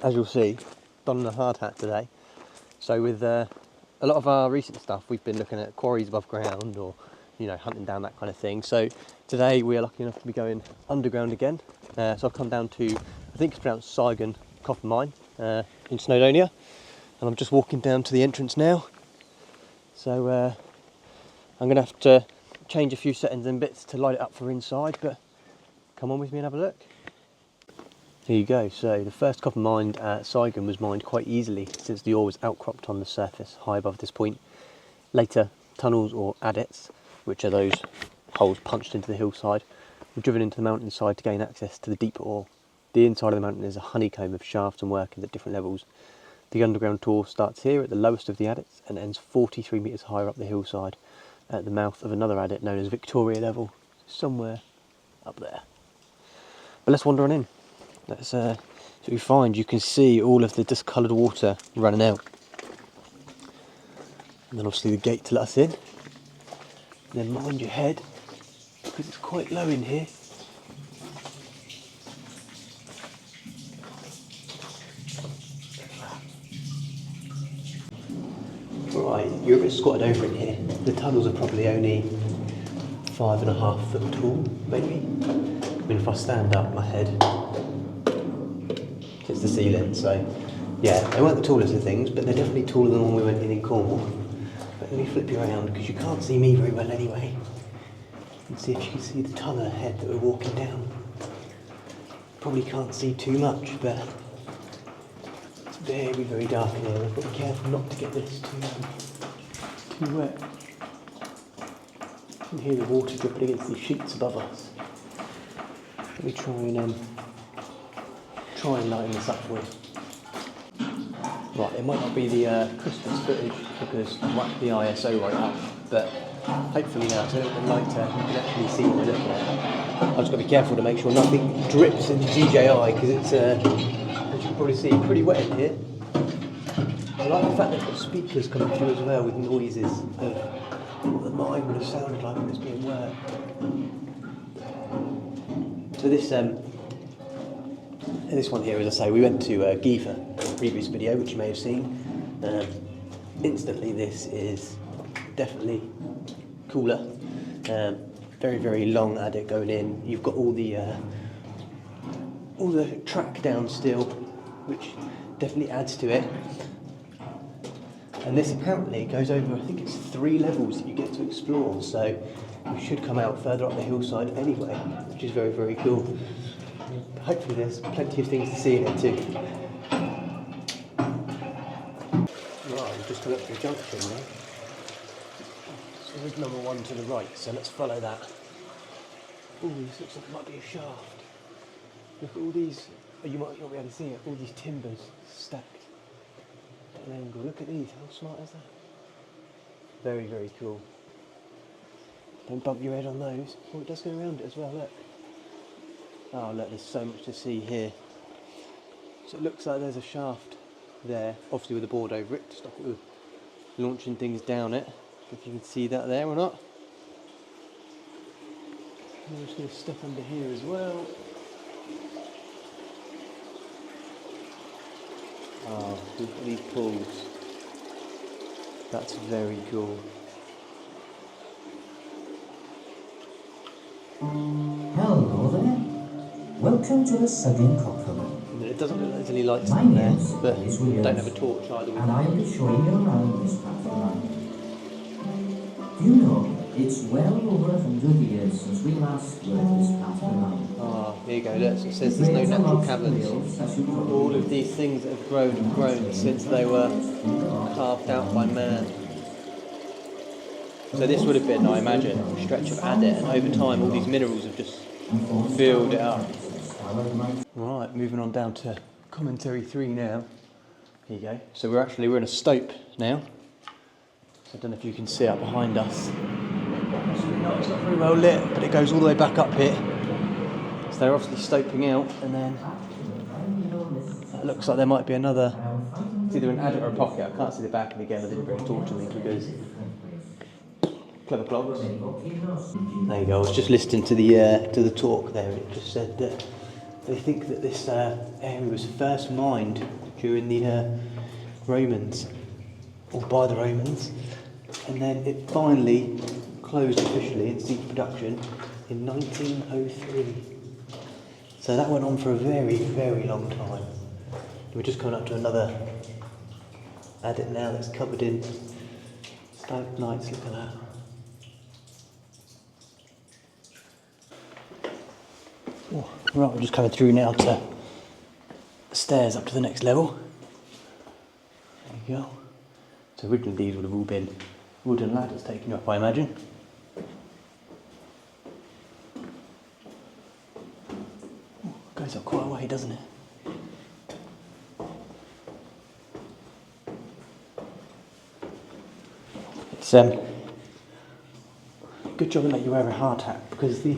as you'll see, donning a hard hat today. So with a lot of our recent stuff, we've been looking at quarries above ground or, you know, hunting down that kind of thing. So today we are lucky enough to be going underground again. So I've come down to, I think it's pronounced Sygun copper mine in Snowdonia, and I'm just walking down to the entrance now. So I'm going to have to change a few settings and bits to light it up for inside, but come on with me and have a look. Here you go. So the first copper mined at Sygun was mined quite easily since the ore was outcropped on the surface high above this point. Later, tunnels or adits, which are those holes punched into the hillside, were driven into the mountainside to gain access to the deeper ore. The inside of the mountain is a honeycomb of shafts and workings at different levels. The underground tour starts here at the lowest of the adits and ends 43 metres higher up the hillside at the mouth of another adit known as Victoria Level, somewhere up there. But let's wander on in. Let's see what we find. You can see all of the discoloured water running out. And then obviously the gate to let us in. And then mind your head, because it's quite low in here. Right, you're a bit squatted over in here. The tunnels are probably only 5.5 foot tall, maybe. I mean, if I stand up, my head hits the ceiling, so yeah, they weren't the tallest of things, but they're definitely taller than the one we went in Cornwall. But let me flip you around, because you can't see me very well anyway. And see if you can see the tunnel ahead that we're walking down. Probably can't see too much, but it's very, very dark in here. I've got to be careful not to get this too wet. You can hear the water dripping against these sheets above us. Let me try and lighten this up for you. Right, it might not be the Christmas footage because I've whacked the ISO right up, but hopefully now it's a little bit lighter, you can actually see what we're looking at. I've just got to be careful to make sure nothing drips into DJI because it's, as you can probably see, pretty wet in here. I like the fact they've got speakers coming through as well with noises of what the mine would have sounded like when it's being worked. So this one here, as I say, we went to Gifa in the previous video, which you may have seen. Instantly, this is definitely cooler. Very, very long adit going in. You've got all the track down still, which definitely adds to it. And this apparently goes over, I think it's 3 levels that you get to explore. So you should come out further up the hillside anyway, which is very, very cool. Hopefully there's plenty of things to see in it too. Right, we've just come up to a junction there. So there's number 1 to the right, so let's follow that. Oh, this looks like it might be a shaft. Look at all these, you might not be able to see it, all these timbers stacked at an angle. Look at these, how smart is that? Very, very cool. Don't bump your head on those. Oh, it does go around it as well, look. Oh look, there's so much to see here. So it looks like there's a shaft there, obviously with a board over it to stop it with launching things down it. If you can see that there or not. I'm just going to step under here as well. Oh, look at these pulls. That's very cool. Hello there. Welcome to the Sygun copper mine. It doesn't look like there's any lights down there, but I don't have a torch either. And I'll be showing you around this part of the mine. Do you know, it's well over 100 years since we last worked this part of the mine. Ah, here you go, look, it says there's no natural caverns. All of these things that have grown since they were carved out by man. So this would have been, I imagine, a stretch of adit, and over time all these minerals have just filled it up. Right, moving on down to commentary 3 now. Here you go. So we're in a stope now. So I don't know if you can see up behind us. It's not very well lit, but it goes all the way back up here. So they're obviously stoping out, and then it looks like there might be another. It's either an adit or a pocket. I can't see the back of it again. I didn't bring a torch with me because clever clocks. There you go. I was just listening to the talk there, and it just said that They think that this area was first mined during the Romans, or by the Romans, and then it finally closed officially in siege production in 1903. So that went on for a very, very long time. We're just coming up to another adit now that's covered in stalagmites. Look at that. Oh, right, we're just coming through now to the stairs up to the next level. There you go. So originally these would have all been wooden ladders taken up, I imagine. Oh, goes up quite a way, doesn't it? It's good job in that you wear a hard hat, because the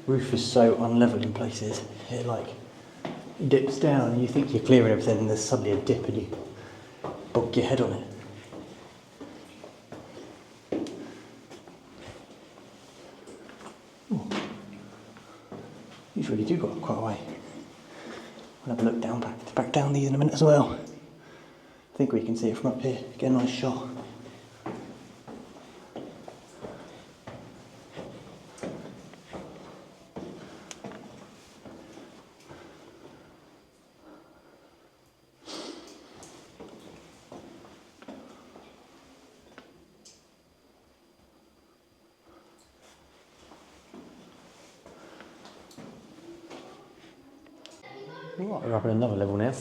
roof is so unlevel in places. It like dips down and you think you're clearing everything and there's suddenly a dip and you bonk your head on it. Ooh. These really do go up quite a way. We'll have a look down back down these in a minute as well. I think we can see it from up here, get a nice shot. Right, we're up at another level now.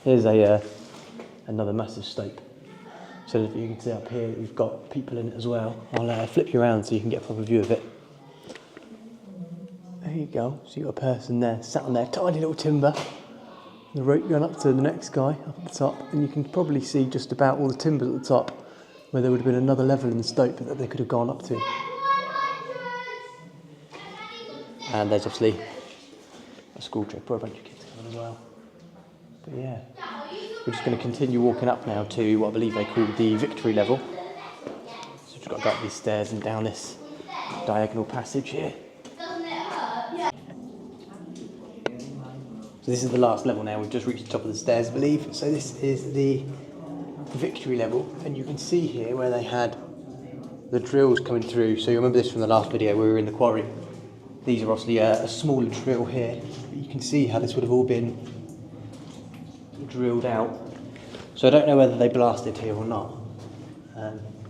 Here's another massive stope. So that you can see up here, we've got people in it as well. I'll flip you around so you can get a proper view of it. There you go. So you've got a person there, sat on their tiny little timber. The rope going up to the next guy up at the top, and you can probably see just about all the timbers at the top, where there would have been another level in the stope that they could have gone up to. And there's obviously a school trip or a bunch of kids coming as well. But yeah, we're just going to continue walking up now to what I believe they call the victory level. So we've got to go up these stairs and down this diagonal passage here. So this is the last level now. We've just reached the top of the stairs, I believe. So this is the victory level, and you can see here where they had the drills coming through. So you remember this from the last video where we were in the quarry. These are obviously a smaller drill here, but you can see how this would have all been drilled out. So I don't know whether they blasted here or not.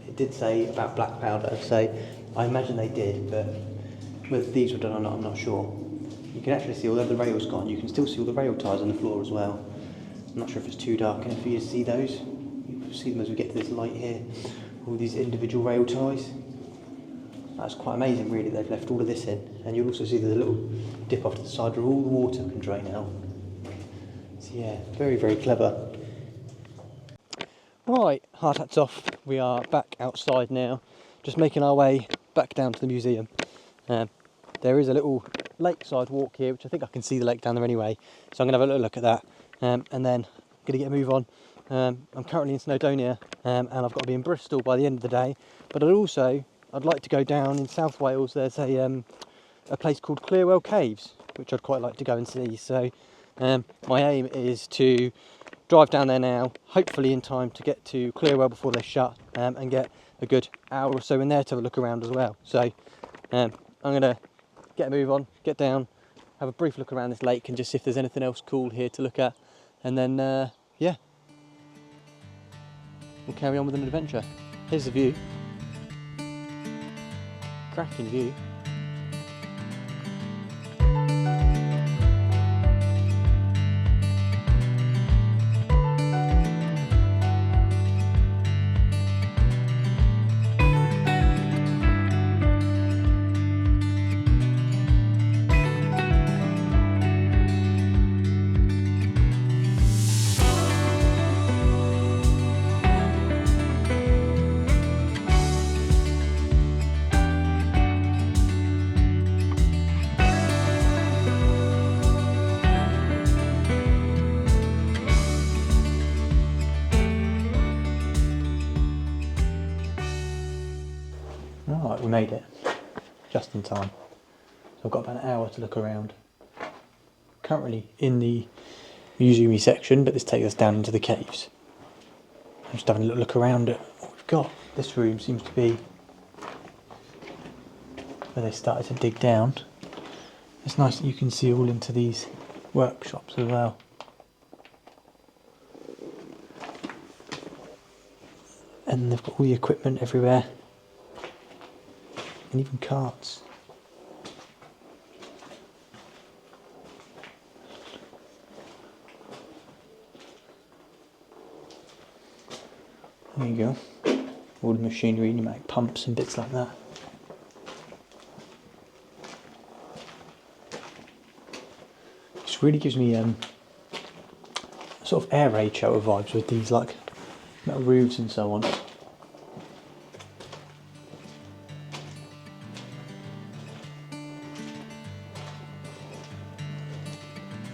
It did say about black powder, so I imagine they did, but whether these were done or not, I'm not sure. You can actually see, although the rail's gone, you can still see all the rail ties on the floor as well. I'm not sure if it's too dark enough for you to see those. You can see them as we get to this light here, all these individual rail ties. That's quite amazing really, they've left all of this in. And you'll also see there's a little dip off to the side where all the water can drain out. So yeah, very, very clever. Right, hard hats off. We are back outside now, just making our way back down to the museum. There is a little lakeside walk here, which I think I can see the lake down there anyway. So I'm going to have a little look at that, and then I'm going to get a move on. I'm currently in Snowdonia, and I've got to be in Bristol by the end of the day. But I'd like to go down in South Wales. There's a place called Clearwell Caves, which I'd quite like to go and see. So my aim is to drive down there now, hopefully in time to get to Clearwell before they shut, and get a good hour or so in there to have a look around as well. So I'm going to get a move on, get down, have a brief look around this lake and just see if there's anything else cool here to look at. And then, yeah, we'll carry on with an adventure. Here's the view. Cracking view. Right, we made it, just in time. So I've got about an hour to look around. currently in the museum section, but this takes us down into the caves. I'm just having a little look around at what we've got. This room seems to be where they started to dig down. It's nice that you can see all into these workshops as well. And they've got all the equipment everywhere. And even carts. There you go. All the machinery, pneumatic pumps and bits like that. This really gives me sort of air raid shelter vibes with these like metal roofs and so on.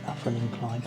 Up for an incline.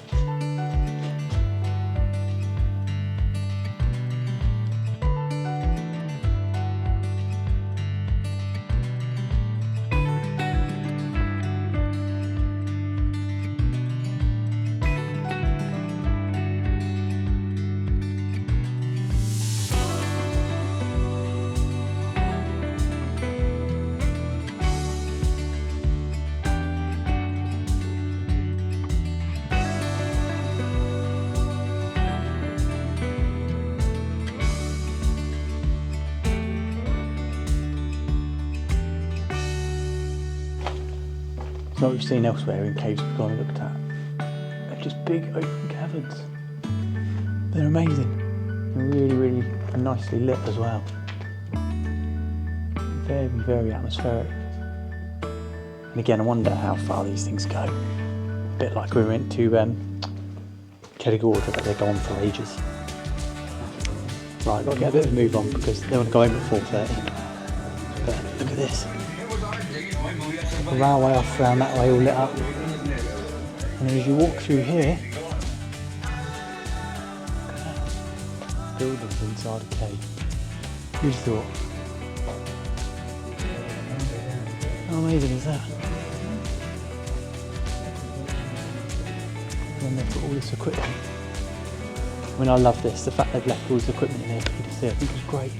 It's not what we've seen elsewhere in caves we've gone and looked at. They're just big open caverns. They're amazing. They're really, really nicely lit as well. Very, very atmospheric. And again, I wonder how far these things go. A bit like we went to Tele, but they go on for ages. Right, I've got to get a bit of a move on because they want to go home at 4:30. But look at this. The railway off around that way all lit up. And as you walk through here, buildings inside a cave. Who'd have thought? How amazing is that? And they've got all this equipment. I mean, I love this. The fact they've left all this equipment in here for you to see, I think is great.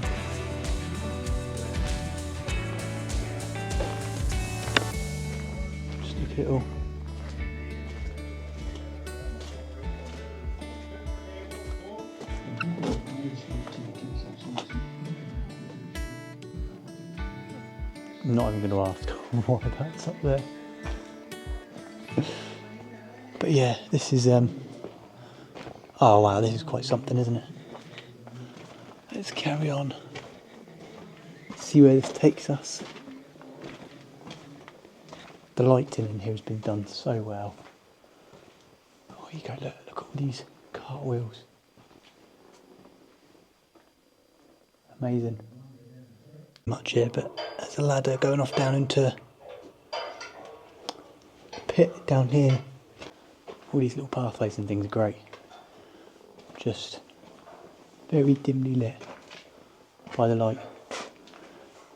Just look at it all. I'm not even going to ask why that's up there. But yeah, this is oh wow, this is quite something, isn't it? Let's carry on. See where this takes us. The lighting in here has been done so well. Oh, you go, look at all these cartwheels. Amazing. Much here, but there's a ladder going off down into a pit down here. All these little pathways and things are great. Just very dimly lit by the light,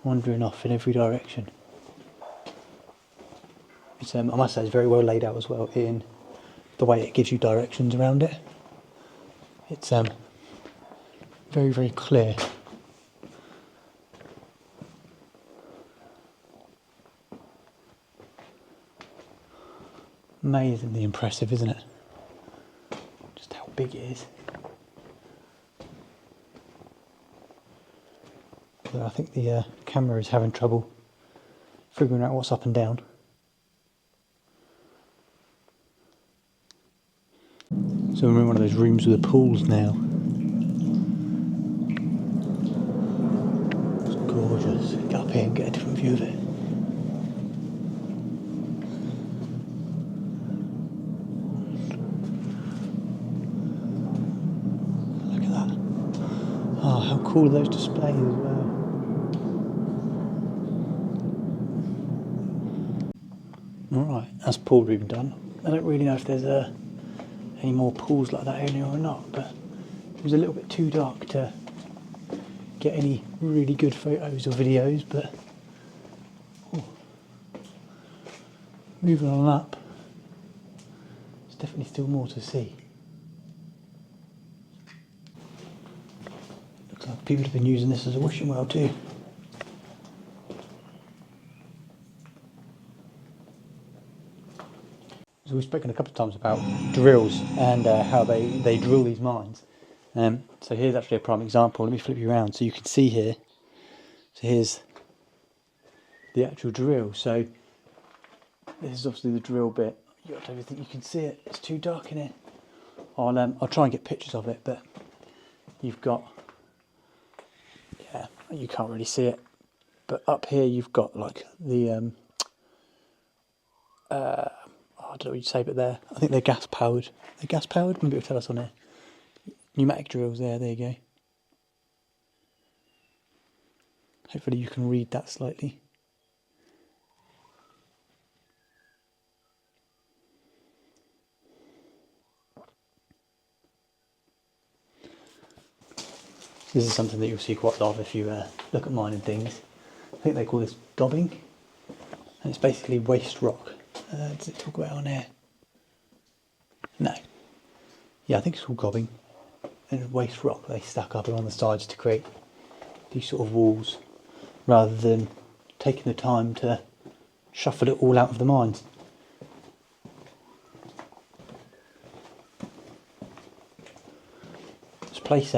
wandering off in every direction. It's, I must say, it's very well laid out as well in the way it gives you directions around it. It's very, very clear. Amazingly impressive, isn't it? Just how big it is. So I think the camera is having trouble figuring out what's up and down. So we're in one of those rooms with the pools now. It's gorgeous. Get up here and get a different view of it. Look at that. Oh, how cool are those displays as well. Alright, that's pool room done. I don't really know if there's any more pools like that area or not, but it was a little bit too dark to get any really good photos or videos, but moving on up. definitely still more to see. Looks like people have been using this as a wishing well too. So we've spoken a couple of times about drills and how they drill these mines. So here's actually a prime example. Let me flip you around so you can see here. So here's the actual drill. So this is obviously the drill bit. I don't think you can see it. It's too dark in here. I'll try and get pictures of it, but you've got, yeah, you can't really see it. But up here you've got like the I don't know what you'd say, but I think they're gas powered. They're gas powered. Maybe it'll tell us on there. Pneumatic drills there. There you go. Hopefully you can read that slightly. This is something that you'll see quite a lot of if you look at mining things. I think they call this gobbing, and it's basically waste rock. Does it talk about it on here? No. Yeah, I think it's called gobbing. And waste rock they stack up along the sides to create these sort of walls, rather than taking the time to shuffle it all out of the mines. This place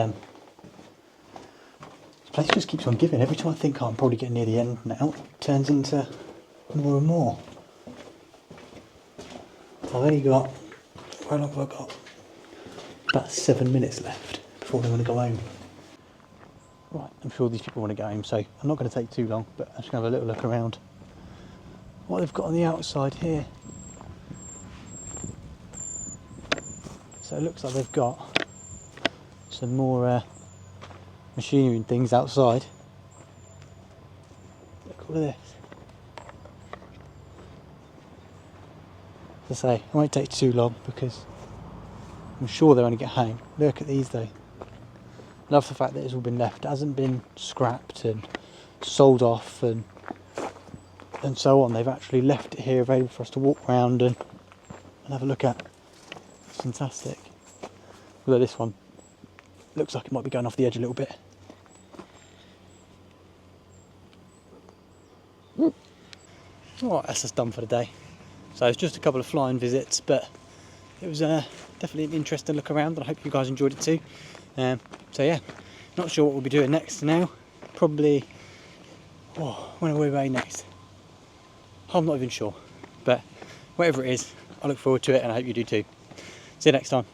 just keeps on giving. Every time I think, oh, I'm probably getting near the end now, it turns into more and more. I've only got, how long have I got? About 7 minutes left before they want to go home. Right, I'm sure these people want to go home, so I'm not going to take too long, but I'm just going to have a little look around what they've got on the outside here. So it looks like they've got some more machinery and things outside. Look at this. As I say, it won't take too long because I'm sure they'll only get home. Look at these though. Love the fact that it's all been left. It hasn't been scrapped and sold off and so on. They've actually left it here available for us to walk around and have a look at. It's fantastic. Although this one looks like it might be going off the edge a little bit. Alright, that's us done for the day. So it's just a couple of flying visits, but it was definitely an interesting look around, and I hope you guys enjoyed it too. So yeah, not sure what we'll be doing next now. Probably, when are we away next? I'm not even sure, but whatever it is, I look forward to it and I hope you do too. See you next time.